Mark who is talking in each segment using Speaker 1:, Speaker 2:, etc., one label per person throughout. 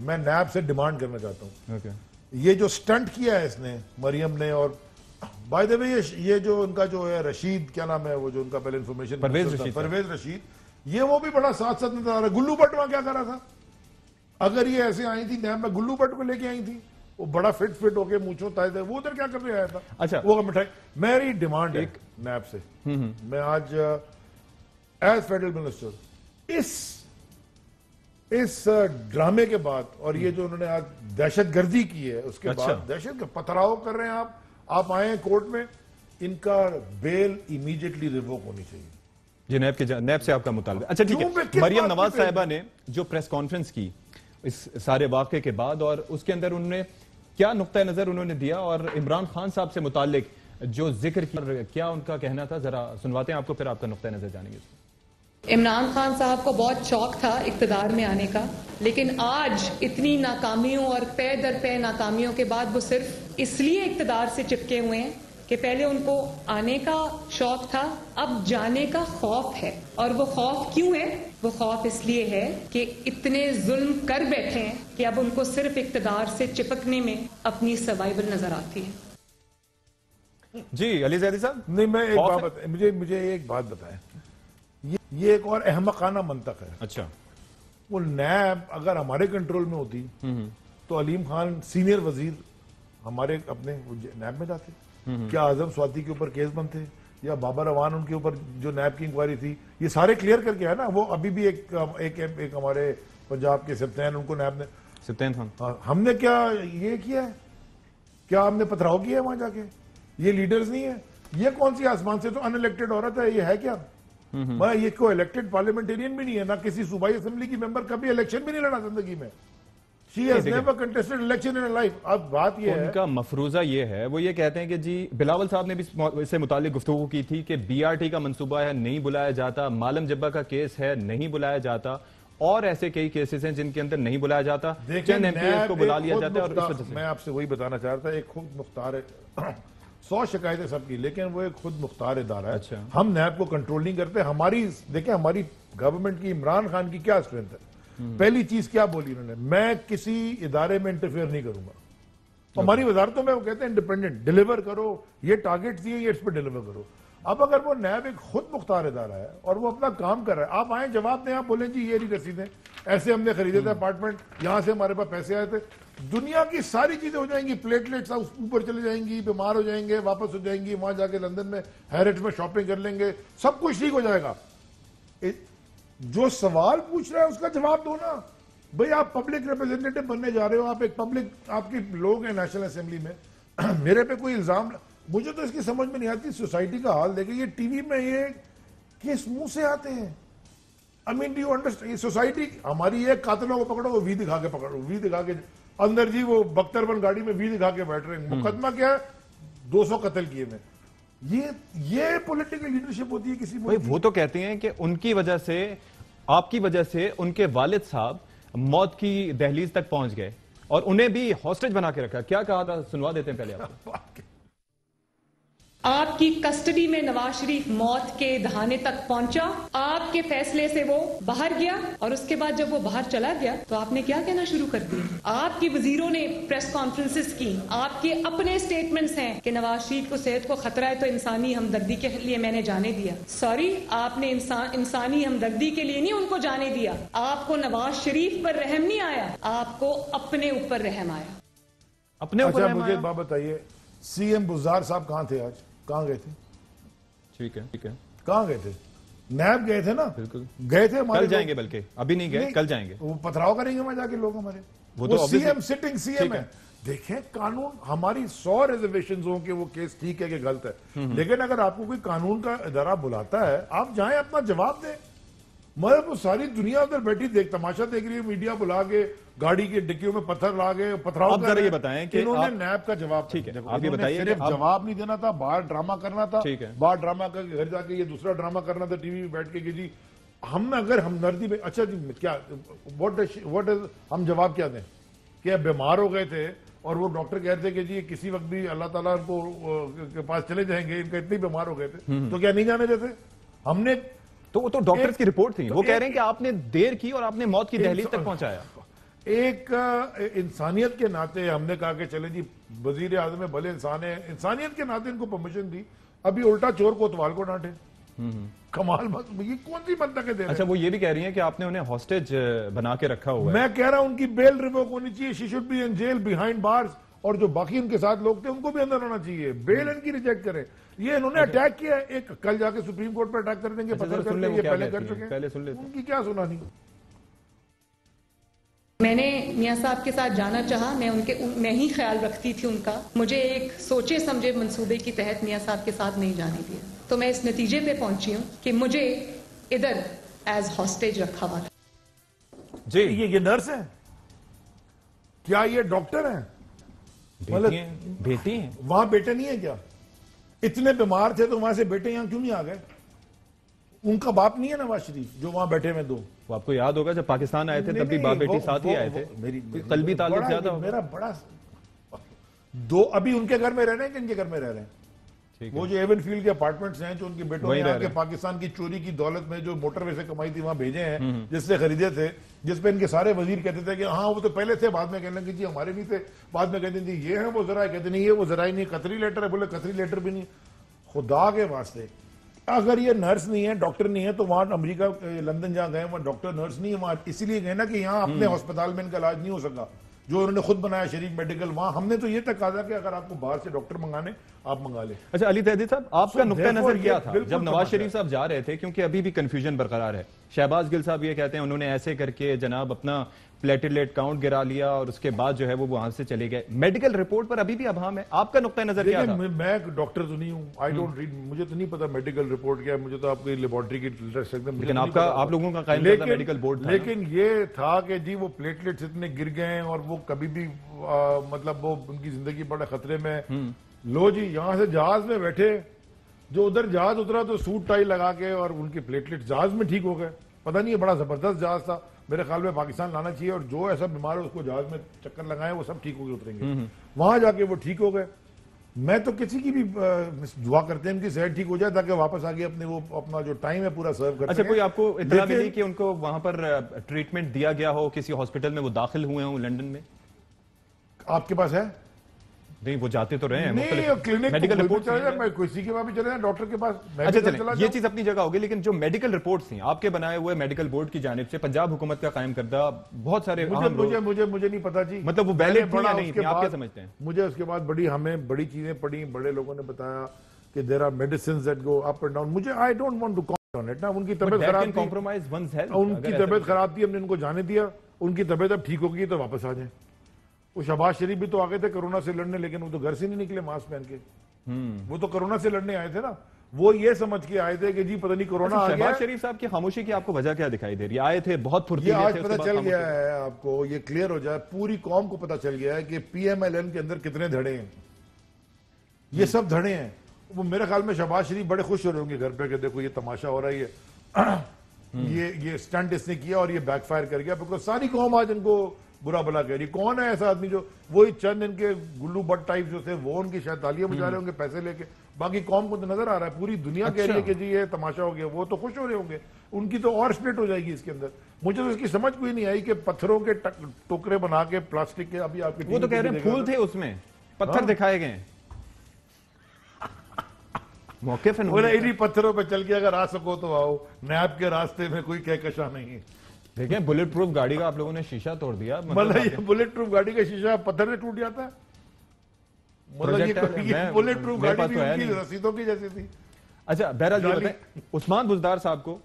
Speaker 1: میں نیب سے ڈیمانڈ کرنا چاہتا ہوں
Speaker 2: اوکے
Speaker 1: یہ جو سٹنٹ کیا ہے اس نے مریم نے, اور بائی دا وے یہ جو ان کا جو ہے رشید کیا نام ہے وہ جو ان کا پہلے انفارمیشن پرویز رشید, یہ وہ بھی بڑا ساتھ ساتھ نظر آ رہا ہے. گلو بٹ وہاں کیا کر رہا تھا؟ اگر یہ ایسے آئی تھی نیب میں گلو بٹ کو لے کے آئی تھی, وہ بڑا فٹ ہو کے مونچھوں تائے تھے, وہ ادھر کیا کرنے آیا تھا؟
Speaker 2: اچھا
Speaker 1: وہ مٹھائی. میری ڈیمانڈ ہے نیب سے, میں آج ایز فیڈرل منسٹر اس ڈرامے کے بعد, اور یہ جو انہوں نے آج دہشت گردی کی ہے اس کے بعد, دہشت پتھراؤ کر رہے ہیں آپ آئے ہیں کورٹ میں, ان کا بیل امیڈیٹلی ریووک ہونی چاہیے.
Speaker 2: جی نیب سے آپ کا مطالبہ. اچھا ٹھیک ہے, مریم نواز صاحبہ نے جو پریس کانفرنس کی اس سارے واقعے کے بعد, اور اس کے اندر انہوں نے کیا نقطہ نظر انہوں نے دیا, اور عمران خان صاحب سے متعلق جو ذکر کیا ان کا کہنا تھا, ذرا سنواتے ہیں آپ کو, پھر آپ کا نقطہ نظر جانیں گے.
Speaker 3: عمران خان صاحب کو بہت شوق تھا اقتدار میں آنے کا, لیکن آج اتنی ناکامیوں اور پے در پے ناکامیوں کے بعد وہ صرف اس لیے اقتدار سے چپکے ہوئے ہیں کہ پہلے ان کو آنے کا شوق تھا, اب جانے کا خوف ہے. اور وہ خوف کیوں ہے؟ وہ خوف اس لیے ہے کہ اتنے ظلم کر بیٹھے ہیں کہ اب ان کو صرف اقتدار سے چپکنے میں اپنی سروائیول نظر آتی ہے.
Speaker 2: جی علی زیدی صاحب.
Speaker 1: نہیں, میں ایک بات بتائیں, مجھے ایک بات بتائیں, یہ ایک اور احمقانہ منطق ہے.
Speaker 2: اچھا,
Speaker 1: وہ نیب اگر ہمارے کنٹرول میں ہوتی تو علیم خان سینئر وزیر ہمارے اپنے نیب میں جاتے, کیا اعظم سواتی کے اوپر کیس بنتے, یا بابر اوان ان کے اوپر جو نیب کی انکوائری تھی, یہ سارے کلیئر کر کے ہے نا. وہ ابھی بھی ایک ہمارے پنجاب کے سبتین, ان کو نیب نے
Speaker 2: سبتین خان,
Speaker 1: ہم نے کیا یہ کیا ہے, کیا ہم نے پتھراؤ کیا ہے وہاں جا کے؟ یہ لیڈرز نہیں ہے, یہ کون سی آسمان سے تو ان الیکٹڈ عورت ہے, یہ ہے کیا؟ یہ کوئی الیکٹڈ پارلیمنٹرین بھی نہیں ہے, نہ کسی صوبائی اسمبلی کی ممبر, کبھی الیکشن بھی نہیں لڑا زندگی میں. She has never contested election in her life. اب بات یہ ہے,
Speaker 2: ان کا مفروضہ یہ ہے, وہ یہ کہتے ہیں کہ جی بلاول صاحب نے بھی اس سے متعلق گفتگو کی تھی کہ بی آر ٹی کا منصوبہ ہے, نہیں بلایا جاتا, مالم جبہ کا کیس ہے, نہیں بلایا جاتا, اور ایسے کئی کیسز ہیں جن کے اندر نہیں بلایا جاتا, چند ایم پی ایز کو بلا لیا جاتا ہے. اور اس وجہ سے
Speaker 1: میں آپ سے وہی بتانا چاہتا ہوں, ایک خود مختار ہے, 100 شکایتیں سب کی, لیکن وہ ایک خود مختار ادارہ ہے. ہم نیب کو کنٹرول نہیں کرتے. دیکھیں ہماری گورنمنٹ کی, عمران خان کی کیا اسٹرینتھ ہے. پہلی چیز کیا بولی انہوں نے, میں کسی ادارے میں انٹرفیئر نہیں کروں گا. ہماری وزارتوں میں وہ کہتے ہیں انڈیپینڈنٹ, ڈیلیور کرو, یہ ٹارگیٹ دیے, یہ اس پہ ڈیلیور کرو. اب اگر وہ نیب ایک خود مختار ادارہ ہے اور وہ اپنا کام کر رہا ہے, آپ آئیں جواب دیں, آپ بولیں جی یہ نہیں رسیدیں, ایسے ہم نے خریدے تھے اپارٹمنٹ, یہاں سے ہمارے پاس پیسے آئے تھے. دنیا کی ساری چیزیں ہو جائیں گی, پلیٹلیٹس اوپر چلے جائیں گی, بیمار ہو جائیں گے, واپس ہو جائیں گی, وہاں جا کے لندن میں ہیریٹس میں شاپنگ کر لیں گے, سب کچھ ٹھیک ہو جائے گا. جو سوال پوچھ رہا ہے اس کا جواب دو نا بھئی. آپ پبلک ریپرزینٹیٹو بننے جا رہے ہو, آپ ایک پبلک, آپ کے لوگ ہیں نیشنل اسمبلی میں, میرے پہ کوئی الزام, مجھے تو اس کی سمجھ میں نہیں آتی. سوسائٹی کا حال دیکھیں, یہ ٹی وی میں یہ کس منہ سے آتے ہیں. I mean, do you understand? یہ سوسائٹی ہماری, ایک قاتلوں کو پکڑو, وہ وی دکھا کے پکڑو, وی دکھا کے اندر جی وہ بختر بن گاڑی میں وی دکھا کے بیٹھ رہے ہیں. مقدمہ کیا ہے, 200 قتل کیے میں. یہ پولیٹیکل لیڈرشپ ہوتی ہے کسی ملک کی.
Speaker 2: وہ تو کہتے ہیں کہ ان کی وجہ سے, آپ کی وجہ سے ان کے والد صاحب موت کی دہلیز تک پہنچ گئے, اور انہیں بھی ہاسٹیج بنا کے رکھا. کیا کہا تھا, سنوا دیتے ہیں پہلے آپ کو.
Speaker 3: آپ کی کسٹڈی میں نواز شریف موت کے دہانے تک پہنچا, آپ کے فیصلے سے وہ باہر گیا, اور اس کے بعد جب وہ باہر چلا گیا تو آپ نے کیا کہنا شروع کر دیا. آپ کی وزیروں نے پریس کانفرنسز کی, آپ کے اپنے سٹیٹمنٹس ہیں کہ نواز شریف کو صحت کو خطرہ ہے تو انسانی ہمدردی کے لیے میں نے جانے دیا. سوری, آپ نے انسانی ہمدردی کے لیے نہیں ان کو جانے دیا. آپ کو نواز شریف پر رحم نہیں آیا, آپ کو اپنے اوپر رحم آیا.
Speaker 2: اپنے اوپر
Speaker 1: رحم آیا. مجھے بات بتائیے, سی ایم بزار صاحب کہاں تھے آج, کہاں گئے تھے؟
Speaker 2: ٹھیک ہے,
Speaker 1: کہاں گئے تھے؟ نیب گئے تھے نا,
Speaker 2: بالکل
Speaker 1: گئے تھے.
Speaker 2: کل جائیں گے, بلکہ ابھی نہیں گئے, کل جائیں گے.
Speaker 1: وہ پتھراؤ کریں گے وہاں جا کے لوگ ہمارے.
Speaker 2: وہ
Speaker 1: C M sitting C M ہے. دیکھیں قانون, ہماری 100 ریزرویشنز ہوں کہ وہ کیس ٹھیک ہے کہ غلط ہے, لیکن اگر آپ کو کوئی قانون کا ادارہ بلاتا ہے, آپ جائیں اپنا جواب دیں. مگر وہ ساری دنیا ادھر بیٹھی تماشا دیکھ رہی ہے, میڈیا بلا کے گاڑی کی ڈکیوں میں پتھر لا گئے, پتھراؤ کر رہے ہیں.
Speaker 2: یہ بتائیں کہ
Speaker 1: انہوں نے نیب کا جواب,
Speaker 2: ٹھیک ہے, آپ یہ بتائیے,
Speaker 1: صرف جواب نہیں دینا تھا, باہر ڈرامہ کرنا تھا, باہر ڈرامہ کر کے گھر جا کے یہ دوسرا ڈرامہ کرنا تھا ٹی وی بیٹھ کے کہ جی ہم اگر ہمدردی میں, اچھا جی کیا ہم جواب کیا دیں کہ بیمار ہو گئے تھے اور وہ ڈاکٹر کہتے ہیں کہ جی کسی وقت بھی اللہ تعالیٰ ان کو کے پاس چلے جائیں گے, ان کا اتنے بیمار ہو گئے تھے, تو کیا نہیں جانے دیتے؟ ہم نے
Speaker 2: تو ڈاکٹرز کی رپورٹ تھی, وہ کہہ رہے ہیں کہ آپ نے دیر کی اور آپ نے موت کی دہلیز تک پہنچایا.
Speaker 1: ایک انسانیت کے ناطے ہم نے کہا کہ چلیں جی وزیر اعظم میں بھلے انسان ہے، انسانیت کے ناطے ان کو پرمیشن دی، ابھی الٹا چور کو اتوال کو ڈانٹے. کمال بات، یہ کون سی منطقیں دے رہے ہیں؟
Speaker 2: اچھا وہ یہ بھی کہہ رہی ہیں کہ آپ نے انہیں ہاسٹیج بنا کے رکھا ہوا ہے.
Speaker 1: میں کہہ رہا ہوں ان کی بیل ریووک ہونی چاہیے، she should be in jail behind bars, اور جو باقی ان کے ساتھ لوگ تھے ان کو بھی اندر ہونا چاہیے. بیل ان کی ریجیکٹ کریں. یہ انہوں نے اٹیک کیا ہے، ایک کل جا کے سپریم کورٹ پر اٹیک کر دیں گے، پتھر کر کے، یہ پہلے کر چکے ہیں.
Speaker 2: پہلے سن لیتے
Speaker 1: ان کی کیا سنا نہیں.
Speaker 3: میں نے میاں صاحب کے ساتھ جانا چاہا، میں ہی خیال رکھتی تھی ان کا، مجھے ایک سوچے سمجھے منصوبے کی تحت میاں صاحب کے ساتھ نہیں جانے دیا، تو میں اس نتیجے پہ پہنچی ہوں کہ مجھے ادھر ایز ہاسٹیج رکھا ہوا تھا.
Speaker 2: جی
Speaker 1: یہ نرس ہیں کیا؟ یہ ڈاکٹر ہیں؟
Speaker 2: بیٹی ہیں
Speaker 1: وہاں بیٹے نہیں ہیں کیا؟ اتنے بیمار تھے تو وہاں سے بیٹے یہاں کیوں نہیں آ گئے؟ ان کا باپ نہیں ہے نواز شریف جو وہاں بیٹھے ہوئے دو؟
Speaker 2: وہ آپ کو یاد ہوگا جب پاکستان آئے تھے تب بھی باپ بیٹی ساتھ ہی آئے تھے. قلبی تعلق زیادہ ہوگا.
Speaker 1: میرا بڑا دو ابھی ان کے گھر میں رہ رہے ہیں کہ ان کے گھر میں رہ رہے ہیں؟ وہ جو ایون فیلڈ کے اپارٹمنٹس ہیں جو ان کے بیٹوں نے آ کے پاکستان کی چوری کی دولت میں جو موٹر وے سے کمائی تھی وہاں بھیجے ہیں، جس سے خریدے تھے، جس پہ ان کے سارے وزیر کہتے تھے کہ ہاں وہ تو پہلے تھے، بعد میں کہنے لگے جی ہمارے نہیں تھے، بعد میں کہتے تھے یہ ہیں وہ ذرائع، کہتے نہیں یہ وہ ذرائع نہیں، قطری لیٹر ہے، بولے قطری لیٹر بھی نہیں. خدا کے واسطے اگر یہ نرس نہیں ہے، ڈاکٹر نہیں ہے، تو وہاں امریکہ لندن جہاں گئے وہاں ڈاکٹر نرس نہیں ہے، وہاں اسی لیے گئے نا کہ یہاں اپنے ہسپتال میں ان کا علاج نہیں ہو سکا جو انہوں نے خود بنایا شریف میڈیکل. وہاں ہم نے تو یہ تک کہا کہ اگر آپ کو باہر سے ڈاکٹر منگانے آپ منگا لیں.
Speaker 2: اچھا علی تہذیب صاحب آپ کا نقطہ نظر کیا تھا جب نواز شریف صاحب جا رہے تھے؟ کیونکہ ابھی بھی کنفیوژن برقرار ہے. شہباز گل صاحب یہ کہتے ہیں انہوں نے ایسے کر کے جناب اپنا پلیٹلیٹ کاؤنٹ گرا لیا اور اس کے بعد جو ہے وہ وہاں سے چلے گئے. میڈیکل رپورٹ پر ابھی بھی ابہام ہے. آپ کا نقطہ نظر کیا تھا؟
Speaker 1: میں ڈاکٹر تو نہیں ہوں، آئی ڈونٹ ریڈ، مجھے تو نہیں پتا میڈیکل رپورٹ کیا ہے، مجھے تو آپ کی لیبارٹری کی
Speaker 2: لیکن آپ لوگوں کا قائم کردہ میڈیکل بورڈ تھا.
Speaker 1: لیکن یہ تھا کہ جی وہ پلیٹلیٹس اتنے گر گئے ہیں اور وہ کبھی بھی مطلب وہ ان کی زندگی بڑے خطرے میں. لو جی یہاں سے جہاز میں بیٹھے، جو ادھر جہاز اترا تو سوٹ ٹائی لگا کے اور ان کی پلیٹلیٹ جہاز میں ٹھیک ہو گئے. پتہ نہیں، بڑا زبردست جہاز تھا، میرے خیال میں پاکستان لانا چاہیے، اور جو ایسا بیمار ہے اس کو جہاز میں چکر لگائیں وہ سب ٹھیک ہو کے اتریں گے. وہاں جا کے وہ ٹھیک ہو گئے. میں تو کسی کی بھی دعا کرتے ہیں ان کی صحت ٹھیک ہو جائے تاکہ واپس آگے اپنے وہ اپنا جو ٹائم ہے پورا سرو کرتے ہیں.
Speaker 2: اچھا کوئی آپ کو اطلاع ملی کہ ان کو وہاں پر ٹریٹمنٹ دیا گیا ہو، کسی ہاسپٹل میں وہ داخل ہوئے ہوں لندن میں؟
Speaker 1: آپ کے پاس ہے؟
Speaker 2: نہیں وہ جاتے تو رہے ہیں
Speaker 1: نہیں، کلینک میڈیکل رپورٹ چلے جائیں، کسی کے پاس بھی چلے جائیں، ڈاکٹر کے پاس.
Speaker 2: اچھا چلیں یہ چیز اپنی جگہ ہوگی، لیکن جو میڈیکل رپورٹس ہیں آپ کے بنائے ہوئے میڈیکل بورڈ کی جانب سے پنجاب حکومت کا قائم کردہ بہت سارے
Speaker 1: مجھے نہیں پتا جی،
Speaker 2: مطلب وہ ویلڈ تھی یا نہیں تھی، آپ کیا سمجھتے ہیں؟
Speaker 1: مجھے اس کے بعد ہمیں بڑی چیزیں پڑھی، بڑے لوگوں نے بتایا کہ there are medicines that go up and down. مجھے I don't want to comment on it نا. ان کی طبیعت خراب تھی، ہم نے ان کو جانے دیا. ان کی طبیعت اب ٹھیک ہوگی تو واپس آ جائیں. وہ شہباز شریف بھی تو آ گئے تھے کرونا سے لڑنے، لیکن وہ تو گھر سے نہیں نکلے ماسک پہن کے. وہ تو کرونا سے لڑنے آئے تھے نا، وہ یہ سمجھ کے آئے تھے کہ جی پتہ نہیں کرونا آ گیا.
Speaker 2: شہباز شریف صاحب کی خاموشی کی آپ کو وجہ کیا دکھائی دے رہی ہے؟ آئے تھے بہت پھرتیلے تھے.
Speaker 1: یہ آج پتہ چل گیا ہے آپ کو، یہ کلیئر ہو جائے، پوری قوم کو پتہ چل گیا ہے کہ پی ایم ایل این کے اندر کتنے دھڑے ہیں. یہ سب دھڑے ہیں. وہ میرے خیال میں شہباز شریف بڑے خوش ہو رہے ہوں گے گھر پہ کہ دیکھو یہ تماشا ہو رہا ہے، یہ سٹنٹ اس نے کیا اور یہ بیک فائر کر گیا. بیکاز ساری قوم آج ان کو برا بلا کہہ رہی. کون ہے ایسا آدمی جو وہی چند ان کے گلو بٹ ٹائپ جو تھے وہ ان کی شاید تالیاں بجا رہے ہوں گے پیسے لے کے. باقی قوم کو تو نظر آ رہا ہے، پوری دنیا کہہ رہی ہے کہ جی یہ تماشا ہو گیا. وہ تو خوش ہو رہے ہوں گے، ان کی تو اور سپلٹ ہو جائے گی اس کے اندر. مجھے تو اس کی سمجھ کوئی نہیں آئی کہ پتھروں کے ٹوکرے بنا کے پلاسٹک کے، ابھی آپ کے
Speaker 2: وہ تو کہہ رہے ہیں پھول تھے اس میں، پتھر دکھائے گئے موقع پہ.
Speaker 1: انہیں پتھروں پہ چل کے اگر آ سکو تو آؤ، نیب کے راستے میں کوئی کہکشاں نہیں.
Speaker 2: دیکھیں بلٹ پروف گاڑی کا آپ لوگوں نے شیشہ توڑ دیا.
Speaker 1: مطلب یہ بلٹ پروف گاڑی کا شیشہ پتھر سے ٹوٹ جاتا ہے؟ مطلب یہ بلٹ پروف گاڑی بھی ان کی رسیدوں کی جیسی تھی.
Speaker 2: اچھا بہرحال یہ بتائیں، عثمان بزدار صاحب کو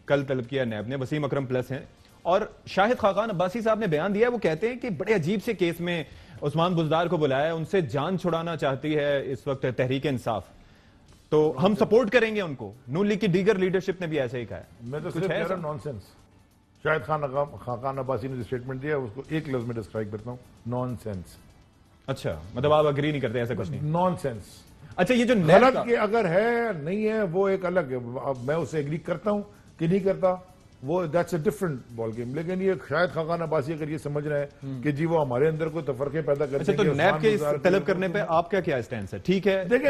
Speaker 2: کل طلب کیا نیب نے، وسیم اکرم پلس ہیں، اور شاہد خاقان عباسی صاحب نے بیان دیا ہے. وہ کہتے ہیں کہ بڑے عجیب سے کیس میں عثمان بزدار کو بلایا، ان سے جان چھڑانا چاہتی ہے اس وقت تحریک انصاف، تو ہم سپورٹ کریں گے ان کو. نون لیگ کی دیگر لیڈرشپ نے بھی ایسا ہی کہا ہے.
Speaker 1: میں تو صرف کہہ رہا ہوں نان سینس. شاہد خاقان عباسی نے جو اسٹیٹمنٹ دیا اس کو ایک لفظ میں ڈسکرائب کرتا ہوں، نان سینس.
Speaker 2: اچھا مطلب آپ اگری نہیں کرتے؟ ایسا کچھ نہیں،
Speaker 1: نان سینس.
Speaker 2: اچھا یہ جو
Speaker 1: غلط کہ اگر ہے نہیں ہے وہ ایک الگ ہے، میں اسے اگری کرتا ہوں کہ نہیں کرتا وہ that's a different ball game. لیکن یہ شاید خاقان عباسی اگر یہ سمجھ رہے ہیں کہ جی وہ ہمارے اندر کوئی تفرقے پیدا کرتے
Speaker 2: اچھا
Speaker 1: ہیں.
Speaker 2: تو نیب کے اس طلب کرنے پہ آپ کا کیا اسٹینس ہے؟ ٹھیک ہے
Speaker 1: دیکھیں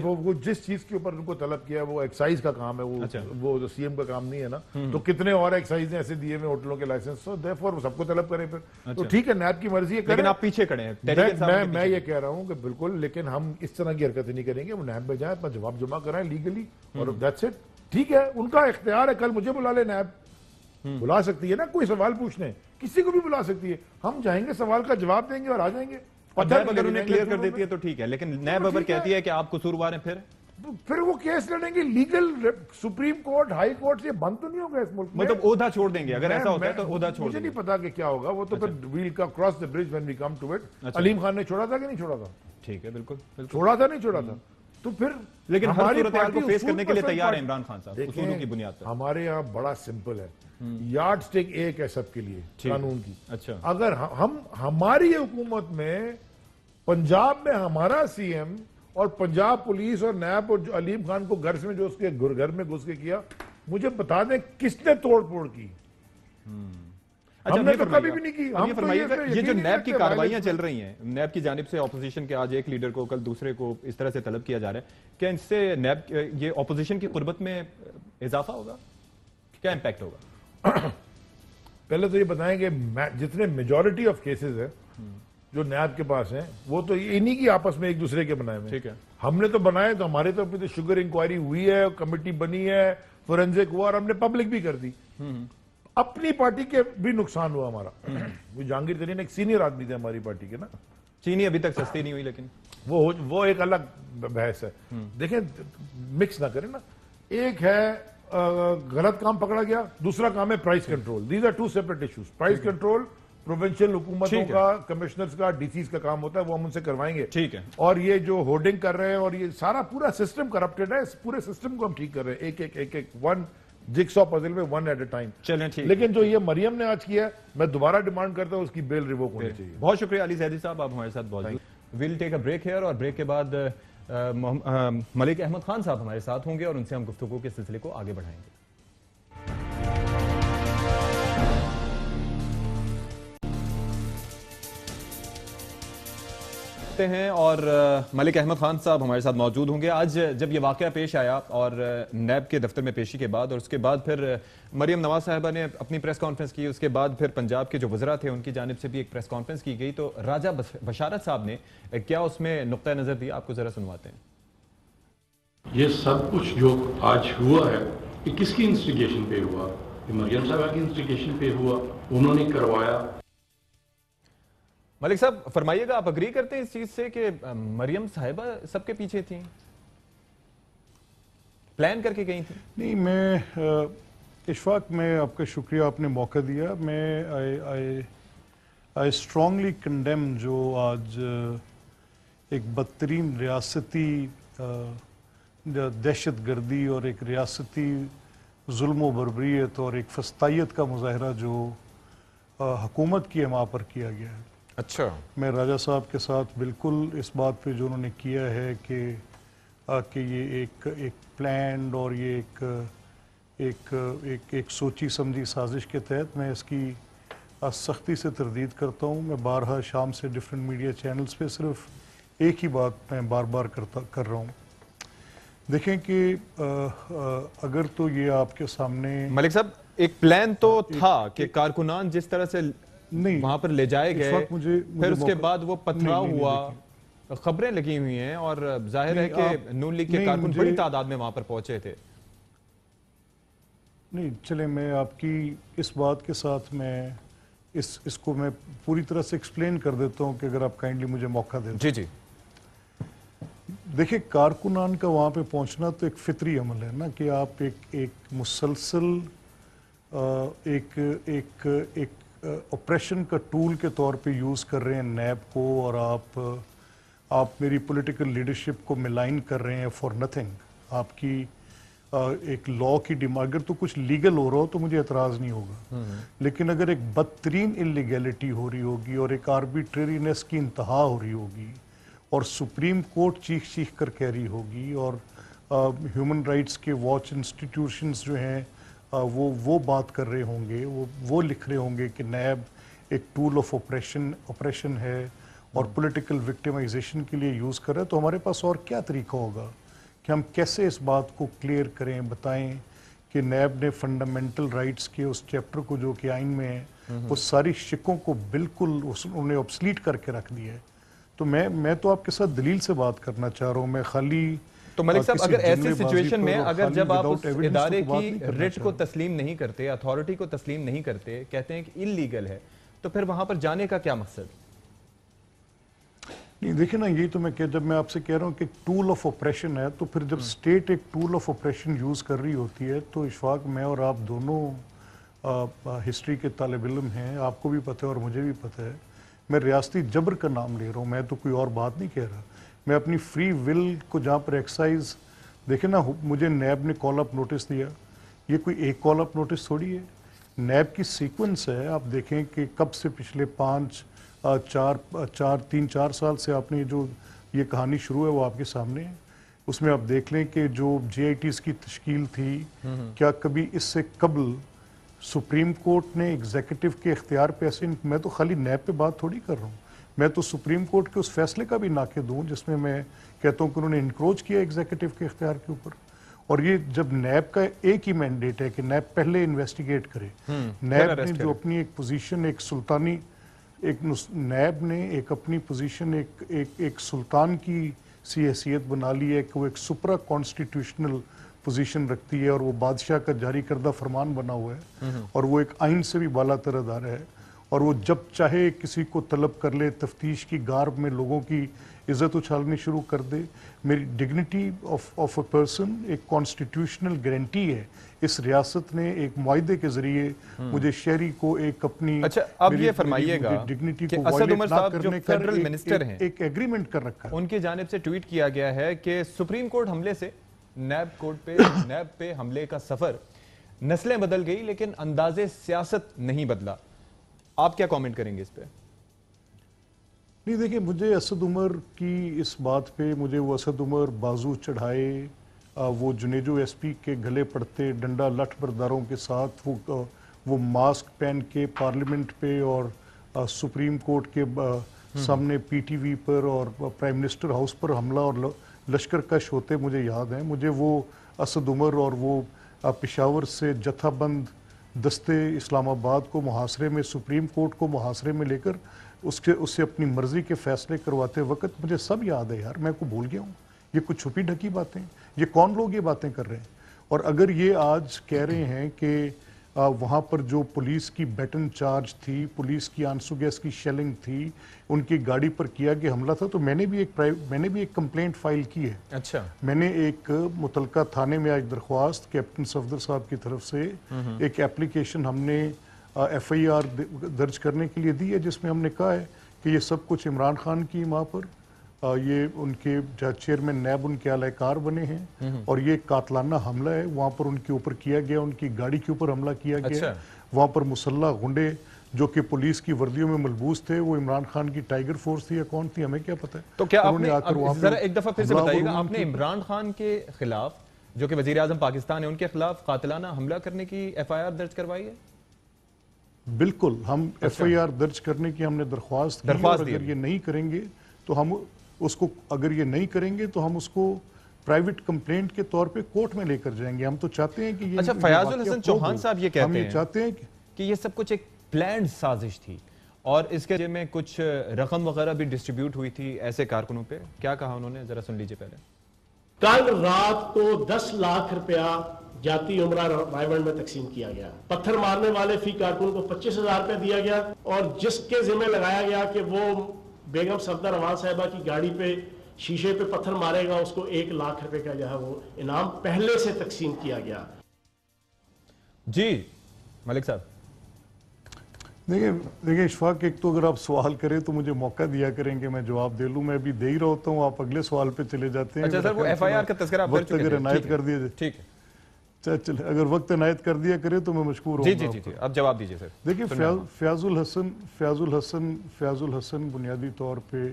Speaker 1: وہ جس چیز کے اوپر ان کو طلب کیا وہ ایکسائز کا کام ہے, وہ سی ایم کا کام نہیں ہے نا. تو کتنے اور ایکسائز نے ایسے دیے ہوئے ہوٹلوں کے لائسنس, سو دیرفور وہ سب کو طلب کریں پھر. تو ٹھیک ہے نیب کی مرضی ہے,
Speaker 2: لیکن آپ پیچھے کھڑے ہیں.
Speaker 1: میں یہ کہہ رہا ہوں کہ بالکل, لیکن ہم اس طرح کی حرکتیں نہیں کریں گے. وہ نیب میں جائیں, اپنا جواب جمع کرائیں لیگلی, اور دیٹس اٹ. ٹھیک ہے ان کا اختیار ہے, کل مجھے بلا لے نیب, بلا سکتی ہے نا کوئی سوال پوچھنے, کسی کو بھی بلا سکتی ہے. ہم جائیں گے, سوال کا جواب دیں گے اور آ جائیں گے.
Speaker 2: نیب اگر انہیں کلیئر کر دیتی ہے تو ٹھیک ہے, لیکن نیب اگر کہتی ہے کہ آپ قصوروار ہیں
Speaker 1: پھر وہ کیس لڑیں گے legal. Supreme court, high court سے بند تو نہیں ہوگا اس ملک میں.
Speaker 2: مطلب عہدہ چھوڑ دیں گے اگر ایسا ہوتا ہے تو عہدہ چھوڑ
Speaker 1: مجھے
Speaker 2: دیں گے.
Speaker 1: نہیں پتا کہ کیا ہوگا, وہ تو پھر ویل کا cross the bridge when we come to it. Aleem Khan نے چھوڑا تھا کہ نہیں چھوڑا تھا؟
Speaker 2: ٹھیک ہے بالکل
Speaker 1: چھوڑا تھا نہیں چھوڑا تھا. تو پھر
Speaker 2: لیکن ہر صورتحال کو فیس کرنے کے لیے تیار ہے عمران خان صاحب اصولوں کی بنیاد پر.
Speaker 1: ہمارے یہاں بڑا سمپل ہے, یارڈ سٹک ایک ہے سب کے لیے قانون کی.
Speaker 2: اچھا
Speaker 1: اگر ہماری حکومت میں پنجاب میں ہمارا سی ایم اور پنجاب پولیس اور نیب اور علیم خان کو گھر میں جو اس کے گھر میں گھس کے کیا, مجھے بتا دیں کس نے توڑ پھوڑ کی؟ ہم نے تو کبھی بھی نہیں کی. ہم تو
Speaker 2: یہ جو نیب کی کارروائیاں چل رہی ہیں, نیب کی جانب سے اپوزیشن کے آج ایک لیڈر کو کل دوسرے کو اس طرح سے طلب کیا جا رہا ہے, کیا اس سے نیب یہ اپوزیشن کی قربت میں اضافہ ہوگا؟ کیا امپیکٹ ہوگا؟
Speaker 1: پہلے تو یہ بتائیں کہ جتنے میجورٹی آف کیسز ہیں جو نیب کے پاس ہیں وہ تو انہی کی آپس میں ایک دوسرے کے بنائے ہوئے.
Speaker 2: ٹھیک ہے,
Speaker 1: ہم نے تو بنائے تو ہمارے تو شوگر انکوائری ہوئی ہے, کمیٹی بنی ہے, فورنزک ہوا, اور ہم نے پبلک بھی کر دی. اپنی پارٹی کے بھی نقصان ہوا ہمارا. وہ جہانگیر ترین ایک سینئر آدمی تھے ہماری پارٹی کے نا,
Speaker 2: چینی ابھی تک سستی نہیں ہوئی, لیکن
Speaker 1: وہ ایک الگ بحث ہے. دیکھیں مکس نہ کریں نا. ایک ہے غلط کام پکڑا گیا, دوسرا کام ہے price control. These are two separate issues. Price control provincial حکومتوں کا, کمشنرز کا, ڈی سیز کا کام ہوتا ہے, وہ ہم ان سے کروائیں گے.
Speaker 2: ٹھیک ہے.
Speaker 1: اور یہ جو ہورڈنگ کر رہے ہیں اور یہ سارا پورا سسٹم کرپٹڈ ہے, اس پورے سسٹم کو ہم ٹھیک کر رہے ہیں ایک ون جگسا پزل میں, ون ایٹ اے ٹائم.
Speaker 2: چلیں ٹھیک.
Speaker 1: لیکن جو یہ مریم نے آج کیا ہے, میں دوبارہ ڈیمانڈ کرتا ہوں اس کی بیل ریووک ہونی چاہیے.
Speaker 2: بہت شکریہ علی زیدی صاحب, آپ ہمارے ساتھ موجود. We'll take a break here, اور بریک کے بعد ملک احمد خان صاحب ہمارے ساتھ ہوں گے اور ان سے ہم گفتگو کے سلسلے کو آگے بڑھائیں گے. ہیں اور ملک احمد خان صاحب ہمارے ساتھ موجود ہوں گے. آج جب یہ واقعہ پیش آیا اور نیب کے دفتر میں پیشی کے بعد, اور اس کے بعد پھر مریم نواز صاحبہ نے اپنی پریس کانفرنس کی, اس کے بعد پھر پنجاب کے جو وزراء تھے ان کی جانب سے بھی ایک پریس کانفرنس کی گئی, تو راجہ بشارت صاحب نے کیا اس میں نقطہ نظر دیا, آپ کو ذرا سنواتے ہیں.
Speaker 4: یہ سب کچھ جو آج ہوا ہے یہ کس کی انسٹیگیشن پہ ہوا؟ یہ مریم صاحبہ کی انسٹیگیشن پہ ہوا, انہوں نے کروایا.
Speaker 2: ملک صاحب فرمائیے گا, آپ اگری کرتے ہیں اس چیز سے کہ مریم صاحبہ سب کے پیچھے تھیں, پلان کر کے گئی تھیں؟
Speaker 5: نہیں, میں اشفاق, میں آپ کا شکریہ, آپ نے موقع دیا. میں آئی اسٹرانگلی کنڈیم جو آج ایک بدترین ریاستی دہشت گردی اور ایک ریاستی ظلم و بربریت اور ایک فسطائیت کا مظاہرہ جو حکومت کی حما پر کیا گیا ہے.
Speaker 2: اچھا, میں
Speaker 5: راجہ صاحب کے ساتھ بالکل اس بات پہ جو انہوں نے کیا ہے کہ یہ ایک پلانڈ اور یہ ایک سوچی سمجھی سازش کے تحت, میں اس کی سختی سے تردید کرتا ہوں. میں بارہا شام سے ڈیفرنٹ میڈیا چینلز پہ صرف ایک ہی بات میں بار بار کر رہا ہوں. دیکھیں کہ اگر تو یہ آپ کے سامنے
Speaker 2: ملک صاحب ایک پلان تو تھا کہ کارکنان جس طرح سے نہیں وہاں پر لے جائے گئے, پھر اس کے بعد وہ پتھراؤ ہوا, خبریں لگی ہوئی ہیں, اور ظاہر ہے کہ نون لیگ کے کارکن بڑی تعداد میں وہاں پر پہنچے تھے.
Speaker 5: نہیں چلیں, میں آپ کی اس بات کے ساتھ میں اس کو میں پوری طرح سے ایکسپلین کر دیتا ہوں کہ اگر آپ کائنڈلی مجھے موقع دیں.
Speaker 2: جی جی.
Speaker 5: دیکھیں, کارکنان کا وہاں پہ پہنچنا تو ایک فطری عمل ہے نا, کہ آپ ایک مسلسل ایک اپریشن کا ٹول کے طور پہ یوز کر رہے ہیں نیب کو, اور آپ میری پولیٹیکل لیڈرشپ کو ملائن کر رہے ہیں فار نتھنگ. آپ کی ایک لا کی ڈیمانڈ, اگر تو کچھ لیگل ہو رہا ہو تو مجھے اعتراض نہیں ہوگا, لیکن اگر ایک بدترین انلیگیلٹی ہو رہی ہوگی اور ایک آربیٹرینس کی انتہا ہو رہی ہوگی, اور سپریم کورٹ چیخ کر کہہ رہی ہوگی, اور ہیومن رائٹس کے واچ انسٹیٹیوشنز جو ہیں وہ بات کر رہے ہوں گے, وہ لکھ رہے ہوں گے کہ نیب ایک ٹول آف آپریشن ہے اور پولیٹیکل وکٹیمائزیشن کے لیے یوز کر رہے ہیں, تو ہمارے پاس اور کیا طریقہ ہوگا کہ ہم کیسے اس بات کو کلیئر کریں, بتائیں کہ نیب نے فنڈامنٹل رائٹس کے اس چیپٹر کو جو کہ آئین میں ہے وہ ساری شکوں کو بالکل انہوں نے آبسلیٹ کر کے رکھ دیا ہے. تو میں تو آپ کے ساتھ دلیل سے بات کرنا چاہ رہا ہوں, میں خالی
Speaker 2: تو ملک صاحب اگر ایسی سچویشن میں اگر جب آپ اس ادارے کی ریٹ کو تسلیم نہیں کرتے, اتھارٹی کو تسلیم نہیں کرتے, کہتے ہیں کہ انلیگل ہے, تو پھر وہاں پر جانے کا کیا مقصد؟
Speaker 5: نہیں دیکھیں نا, یہی تو میں جب میں آپ سے کہہ رہا ہوں کہ ٹول آف آپریشن ہے, تو پھر جب سٹیٹ ایک ٹول آف آپریشن یوز کر رہی ہوتی ہے تو اشفاق, میں اور آپ دونوں ہسٹری کے طالب علم ہیں, آپ کو بھی پتہ ہے اور مجھے بھی پتہ ہے, میں ریاستی جبر کا نام لے رہا ہوں, میں تو کوئی اور بات نہیں کہہ رہا, میں اپنی فری ول کو جہاں پر ایکسرسائز, دیکھیں نا مجھے نیب نے کال اپ نوٹس دیا, یہ کوئی ایک کال اپ نوٹس تھوڑی ہے, نیب کی سیکوینس ہے, آپ دیکھیں کہ کب سے پچھلے 3-4 سال سے آپ نے جو یہ کہانی شروع ہے وہ آپ کے سامنے ہے. اس میں آپ دیکھ لیں کہ جو جے آئی ٹیز کی تشکیل تھی, کیا کبھی اس سے قبل سپریم کورٹ نے ایگزیکٹو کے اختیار پہ ایسے, میں تو خالی نیب پہ بات تھوڑی کر رہا ہوں, میں تو سپریم کورٹ کے اس فیصلے کا بھی ناقد ہوں جس میں کہتا ہوں کہ انہوں نے انکروچ کیا ایگزیکٹو کے اختیار کے اوپر. اور یہ جب نیب کا ایک ہی مینڈیٹ ہے کہ نیب پہلے انویسٹیگیٹ کرے, نیب نے جو اپنی ایک پوزیشن ایک سلطانی نیب نے ایک اپنی پوزیشن ایک سلطان کی سی حیثیت بنا لی ہے کہ وہ ایک سپرا کانسٹیٹیوشنل پوزیشن رکھتی ہے, اور وہ بادشاہ کا جاری کردہ فرمان بنا ہوا ہے, اور وہ ایک آئین سے بھی بالا تر ادارہ ہے, اور وہ جب چاہے کسی کو طلب کر لے, تفتیش کی گارب میں لوگوں کی عزت اچھالنی شروع کر دے. میری ڈگنیٹی آف اے پرسن ایک کانسٹیٹیوشنل گارنٹی ہے. اس ریاست نے ایک معاہدے کے ذریعے مجھے شہری کو ایک اپنی
Speaker 2: اچھا اب یہ فرمائیے گا
Speaker 5: ڈگنیٹی
Speaker 2: کہ
Speaker 5: کو
Speaker 2: اسد عمر
Speaker 5: وائلیٹ نہ
Speaker 2: صاحب جو
Speaker 5: کرنے کا
Speaker 2: فیڈرل منسٹر ہیں
Speaker 5: ایک ایگریمنٹ کر رکھا ہے,
Speaker 2: ان کی جانب سے ٹویٹ کیا گیا ہے کہ سپریم کورٹ حملے سے نیب پہ حملے کا سفر, نسلیں بدل گئی لیکن انداز سیاست نہیں بدلا. آپ کیا کامنٹ کریں گے اس پہ؟
Speaker 5: نہیں دیکھیں, مجھے اسد عمر کی اس بات پہ, مجھے وہ اسد عمر بازو چڑھائے, وہ جنیجو ایس پی کے گلے پڑتے ڈنڈا لٹھ برداروں کے ساتھ وہ ماسک پہن کے پارلیمنٹ پہ اور سپریم کورٹ کے سامنے پی ٹی وی پر اور پرائم منسٹر ہاؤس پر حملہ اور لشکر کش ہوتے مجھے یاد ہیں. مجھے وہ اسد عمر اور وہ پشاور سے جتھا بند دستے اسلام آباد کو محاصرے میں, سپریم کورٹ کو محاصرے میں لے کر اس سے اپنی مرضی کے فیصلے کرواتے وقت مجھے سب یاد ہے یار, میں کو بھول گیا ہوں. یہ کچھ چھپی ڈھکی باتیں, یہ کون لوگ یہ باتیں کر رہے ہیں؟ اور اگر یہ آج کہہ رہے ہیں کہ وہاں پر جو پولیس کی بیٹن چارج تھی, پولیس کی آنسو گیس کی شیلنگ تھی, ان کی گاڑی پر کیا گیا حملہ تھا, تو میں نے بھی ایک کمپلینٹ فائل کی ہے.
Speaker 2: اچھا,
Speaker 5: میں نے ایک متعلقہ تھانے میں ایک درخواست کیپٹن صفدر صاحب کی طرف سے ایک ایپلیکیشن ہم نے ایف آئی آر درج کرنے کے لیے دی ہے, جس میں ہم نے کہا ہے کہ یہ سب کچھ عمران خان کی ماں پر, یہ ان کے چیئرمین نیب ان کے اعلی کار بنے ہیں, اور یہ قاتلانہ حملہ ہے وہاں پر ان کے اوپر کیا گیا, ان کی گاڑی کے اوپر حملہ کیا گیا. وہاں پر مسلح غنڈے جو کہ پولیس کی وردیوں میں ملبوس تھے, وہ عمران خان کی ٹائیگر فورس تھی یا کون تھی ہمیں کیا پتہ ہے.
Speaker 2: تو کیا آپ نے ذرا ایک دفعہ پھر سے بتائیے گا, آپ نے عمران خان کے خلاف جو کہ وزیر اعظم پاکستان ہے ان کے خلاف قاتلانہ حملہ کرنے کی ایف آئی آر درج کروائی ہے؟
Speaker 5: بالکل, ہم ایف آئی آر درج کرنے کی ہم نے درخواست کی, اور اگر یہ نہیں کریں گے تو ہم اس کو, اگر یہ نہیں کریں گے تو ہم اس کو پرائیویٹ کمپلینٹ کے طور پہ کورٹ میں لے کر جائیں گے. ہم تو چاہتے ہیں کہ یہ,
Speaker 2: اچھا فیاض الحسن چوہان صاحب یہ کہتے ہیں,
Speaker 5: ہم یہ چاہتے ہیں
Speaker 2: کہ یہ سب کچھ ایک پلانڈ سازش تھی اور اس کے میں کچھ رقم وغیرہ بھی ڈسٹریبیوٹ ہوئی تھی ایسے کارکنوں پہ. کیا کہا انہوں نے, ذرا سن لیجئے پہلے.
Speaker 6: کل رات کو 10 لاکھ روپیہ جاتی عمرہ رائیونڈ میں تقسیم کیا گیا. پتھر مارنے والے فی کارکن کو 25,000 روپے دیا گیا, اور جس کے ذمہ لگایا گیا کہ وہ بیگم صفدر امان صاحبہ کی گاڑی پہ شیشے پہ پتھر مارے گا, اس کو 1 لاکھ روپے کا جو ہے وہ انعام پہلے سے تقسیم کیا گیا.
Speaker 2: جی ملک صاحب.
Speaker 5: دیکھیں اشفاق, ایک تو اگر آپ سوال کریں تو مجھے موقع دیا کریں کہ میں جواب دے لوں, میں ابھی دے ہی رہا ہوتا ہوں, آپ اگلے سوال پہ چلے جاتے ہیں.
Speaker 2: اچھا سر, وہ ایف آئی آر کا تذکرہ آپ کر چکے ہیں,
Speaker 5: اگر عنایت کر دیا جائے,
Speaker 2: ٹھیک ہے,
Speaker 5: چلے اگر وقت عنایت کر دیا کرے تو میں مشکور ہوں.
Speaker 2: جی اب جواب دیجئے سر.
Speaker 5: دیکھیں فیاض الحسن بنیادی طور پہ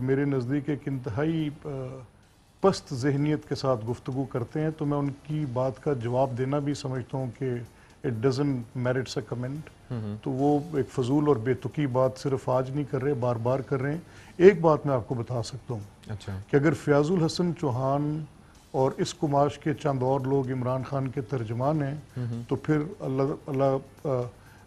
Speaker 5: میرے نزدیک ایک انتہائی پست ذہنیت کے ساتھ گفتگو کرتے ہیں تو میں ان کی بات کا جواب دینا بھی سمجھتا ہوں کہ it doesn't merits a comment. تو وہ ایک فضول اور بے تکی بات صرف آج نہیں کر رہے, بار بار کر رہے ہیں. ایک بات میں آپ کو بتا سکتا ہوں کہ اگر فیاض الحسن چوہان اور اس کماش کے چند اور لوگ عمران خان کے ترجمان ہیں تو پھر اللہ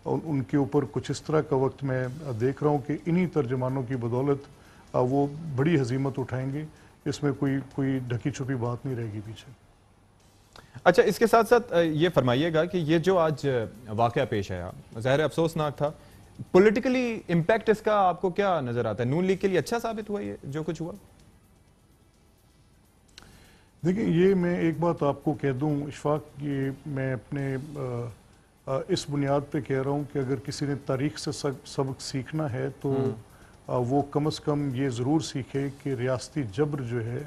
Speaker 5: ان کے اوپر کچھ اس طرح کا وقت میں دیکھ رہا ہوں کہ انہی ترجمانوں کی بدولت وہ بڑی ہزیمت اٹھائیں گے. اس میں کوئی ڈھکی چھپی بات نہیں رہے گی پیچھے.
Speaker 2: اچھا, اس کے ساتھ ساتھ یہ فرمائیے گا کہ یہ جو آج واقعہ پیش آیا ظاہر افسوسناک تھا, پولیٹیکلی امپیکٹ اس کا آپ کو کیا نظر آتا ہے؟ نون لیگ کے لیے اچھا ثابت ہوا یہ جو کچھ ہوا؟
Speaker 5: دیکھیں, یہ میں ایک بات آپ کو کہہ دوں اشفاق, یہ میں اپنے اس بنیاد پہ کہہ رہا ہوں کہ اگر کسی نے تاریخ سے سبق سیکھنا ہے تو وہ کم از کم یہ ضرور سیکھے کہ ریاستی جبر جو ہے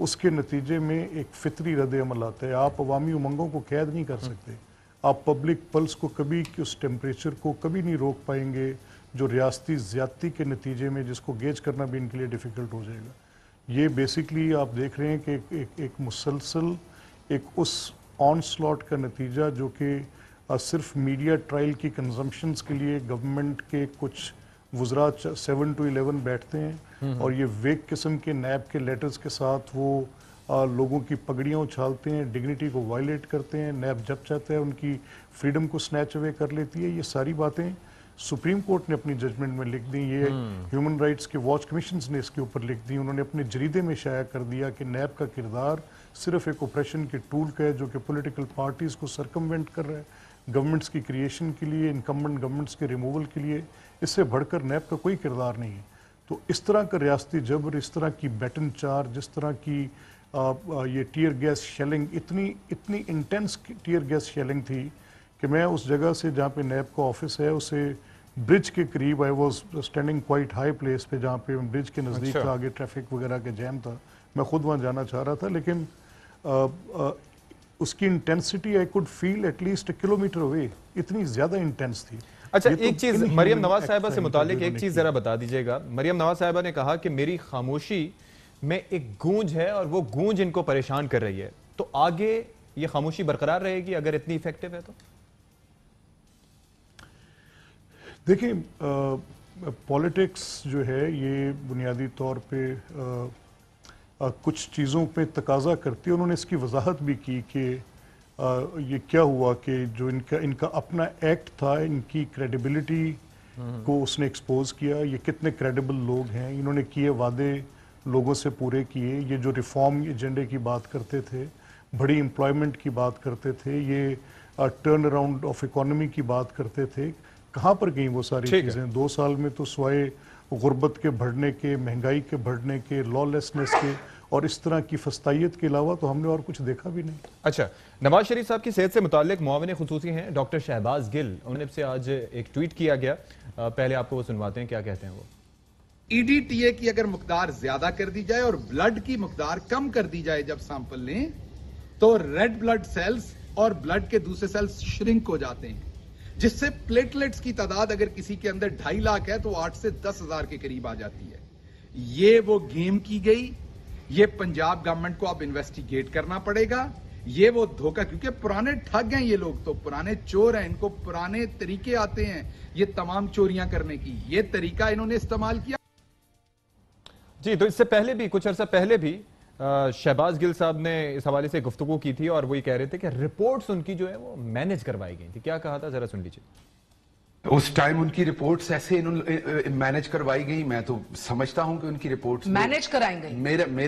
Speaker 5: اس کے نتیجے میں ایک فطری رد عمل آتا ہے. آپ عوامی امنگوں کو قید نہیں کر سکتے, آپ پبلک پلس کو کبھی اس ٹیمپریچر کو کبھی نہیں روک پائیں گے جو ریاستی زیادتی کے نتیجے میں جس کو گیج کرنا بھی ان کے لیے ڈیفیکلٹ ہو جائے گا. یہ بیسکلی آپ دیکھ رہے ہیں کہ ایک مسلسل ایک اس آن سلاٹ کا نتیجہ جو کہ صرف میڈیا ٹرائل کی کنزمپشنز کے لیے گورنمنٹ کے کچھ وزراء 7 to 11 بیٹھتے ہیں اور یہ ویک قسم کے نیب کے لیٹرز کے ساتھ وہ لوگوں کی پگڑیاں اچھالتے ہیں, ڈگنیٹی کو وائلیٹ کرتے ہیں. نیب جب چاہتا ہے ان کی فریڈم کو سنیچ اوے کر لیتی ہے. یہ ساری باتیں سپریم کورٹ نے اپنی ججمنٹ میں لکھ دی, یہ ہیومن رائٹس کے واچ کمیشنز نے اس کے اوپر لکھ دی. انہوں نے اپنے جریدے میں شائع کر دیا کہ نیب کا کردار صرف ایک آپریشن کے ٹول کا ہے جو کہ پولیٹیکل پارٹیز کو سرکموینٹ کر رہا ہے, گورنمنٹس کی کریشن کے لیے, انکمبنٹ گورنمنٹس کے ریموول کے لیے. اس سے بڑھ کر نیب کا کوئی کردار نہیں ہے. تو اس طرح کا ریاستی جبر, اس طرح کی بیٹن چارج, جس طرح کی یہ ٹیئر گیس شیلنگ, اتنی انٹینس ٹیئر گیس شیلنگ تھی کہ میں اس جگہ سے جہاں پہ نیب کا آفس ہے اسے برج کے قریب, I was standing quite high place پہ جہاں پہ برج کے نزدیک تھا, آگے ٹریفک وغیرہ کا جیم تھا, میں خود وہاں جانا چاہ رہا تھا لیکن اس کی intensity I could feel at least 1 kilometre away, اتنی زیادہ انٹینس تھی.
Speaker 2: اچھا, ایک چیز مریم نواز صاحبہ سے متعلق ایک چیز ذرا بتا دیجئے گا. مریم نواز صاحبہ نے کہا کہ میری خاموشی میں ایک گونج ہے اور وہ گونج ان کو پریشان کر رہی ہے, تو آگے یہ خاموشی برقرار رہے گی اگر اتنی ایفیکٹو ہے تو؟
Speaker 5: دیکھیں, پولیٹکس جو ہے یہ بنیادی طور پہ کچھ چیزوں پہ تقاضا کرتی ہے. انہوں نے اس کی وضاحت بھی کی کہ یہ کیا ہوا کہ جو ان کا اپنا ایکٹ تھا, ان کی کریڈیبلٹی کو اس نے ایکسپوز کیا. یہ کتنے کریڈیبل لوگ ہیں, انہوں نے کیے وعدے لوگوں سے پورے کیے. یہ جو ریفارم ایجنڈے کی بات کرتے تھے, بڑی امپلائمنٹ کی بات کرتے تھے, یہ ٹرن اراؤنڈ آف اکانومی کی بات کرتے تھے, کہاں پر گئیں وہ ساری چیزیں؟ 2 سال میں تو سوائے غربت کے بڑھنے کے, مہنگائی کے بڑھنے کے, لا لیسنس کے اور اس طرح کی فسطائیت کے علاوہ تو ہم نے اور کچھ دیکھا بھی نہیں.
Speaker 2: اچھا, نواز شریف صاحب کی صحت سے متعلق معاون خصوصی ہیں ڈاکٹر شہباز گل, انہوں نے سے آج ایک ٹویٹ کیا گیا, پہلے آپ کو وہ سنواتے ہیں, کیا کہتے ہیں وہ.
Speaker 7: ای ڈی ٹی اے کی اگر مقدار زیادہ کر دی جائے اور بلڈ کی مقدار کم کر دی جائے جب سیمپل لیں تو ریڈ بلڈ سیلز اور بلڈ کے دوسرے سیلز شرنک ہو جاتے ہیں, جس سے پلیٹلیٹس کی تعداد اگر کسی کے اندر 2.5 لاکھ ہے تو 8 سے 10 ہزار کے قریب آ جاتی ہے. یہ وہ گیم کی گئی, یہ پنجاب گورنمنٹ کو اب انویسٹیگیٹ کرنا پڑے گا. یہ وہ دھوکہ, کیونکہ پرانے ٹھگ ہیں یہ لوگ, تو پرانے چور ہیں, ان کو پرانے طریقے آتے ہیں یہ تمام چوریاں کرنے کی. یہ طریقہ انہوں نے استعمال کیا.
Speaker 2: جی, تو اس سے پہلے بھی, کچھ عرصہ پہلے بھی شہباز گل صاحب نے اس حوالے سے گفتگو کی تھی اور وہی کہہ رہے تھے کہ رپورٹس ان کی جو ہے وہ مینج کروائی گئی تھی. کیا کہا تھا ذرا سن لیجیے.
Speaker 8: اس ٹائم ان کی رپورٹس ایسے مینج کروائی گئی, میں تو سمجھتا ہوں کہ ان کی رپورٹس
Speaker 9: مینج کرائی گئی,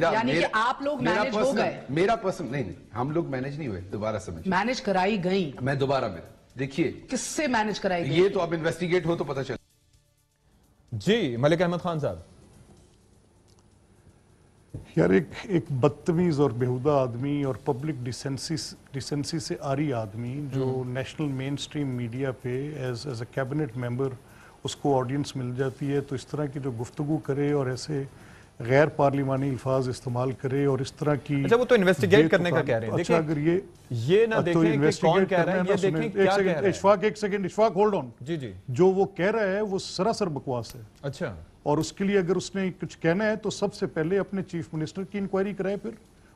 Speaker 9: یعنی کہ آپ لوگ مینج ہو گئے.
Speaker 8: میرا پرسن نہیں, ہم لوگ مینج نہیں ہوئے, دوبارہ سمجھ,
Speaker 9: مینج کرائی گئی.
Speaker 8: میں دوبارہ میں دیکھیے
Speaker 9: کس سے مینج کرائی گئی,
Speaker 8: یہ تو اب انویسٹیگیٹ ہو تو پتہ چلے.
Speaker 2: جی ملک احمد خان صاحب.
Speaker 5: یار ایک بدتمیز اور بیہودہ آدمی اور پبلک ڈیسنسی سے آری آدمی جو نیشنل مین سٹریم میڈیا پہ ایز اے کیبنٹ ممبر اس کو آڈینس مل جاتی ہے تو اس طرح کی جو گفتگو کرے اور ایسے غیر پارلیمانی الفاظ استعمال کرے اور اس طرح کی.
Speaker 2: اچھا, وہ تو انویسٹیگیٹ کرنے کا کہہ رہے ہیں.
Speaker 5: اچھا, اگر یہ
Speaker 2: نہ دیکھیں کہ کون کہہ رہا ہے, یہ دیکھیں کیا کہہ رہا ہے.
Speaker 5: ایک سیکنڈ ہولڈ آن.
Speaker 2: جی جی,
Speaker 5: جو وہ کہہ رہا ہے وہ سراسر بکواس ہے.
Speaker 2: اچھا,
Speaker 5: اور اس کے لیے اگر اس نے کچھ کہنا ہے تو سب سے پہلے اپنے چیف منسٹر کی انکوائری کرائے, پھر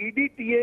Speaker 10: EDTA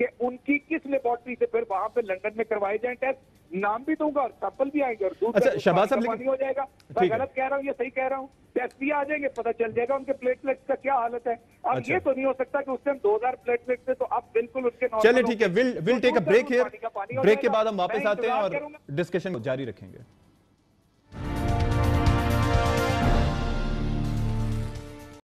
Speaker 10: کہ ان کی کس لیبورٹری سے پھر وہاں پہ لندن میں کروائے جائیں ٹیسٹ, نام بھی دوں گا اور سیمپل بھی آئیں گے اور دودھ
Speaker 2: اچھا شہباز صاحب
Speaker 10: پانی ہو جائے گا. میں غلط کہہ رہا ہوں یا صحیح کہہ رہا ہوں؟ ٹیسٹ بھی آ جائیں گے, پتہ چل جائے گا ان کے پلیٹلیٹس کا کیا حالت ہے. اب یہ تو نہیں ہو سکتا کہ اس ٹائم 2000 پلیٹلیٹس تھے تو اب بالکل اس کے نارمل.
Speaker 2: چلے ٹھیک ہے, ول ٹیک اے بریک ہیئر, بریک کے بعد ہم واپس آتے ہیں اور ڈسکشن جاری رکھیں گے.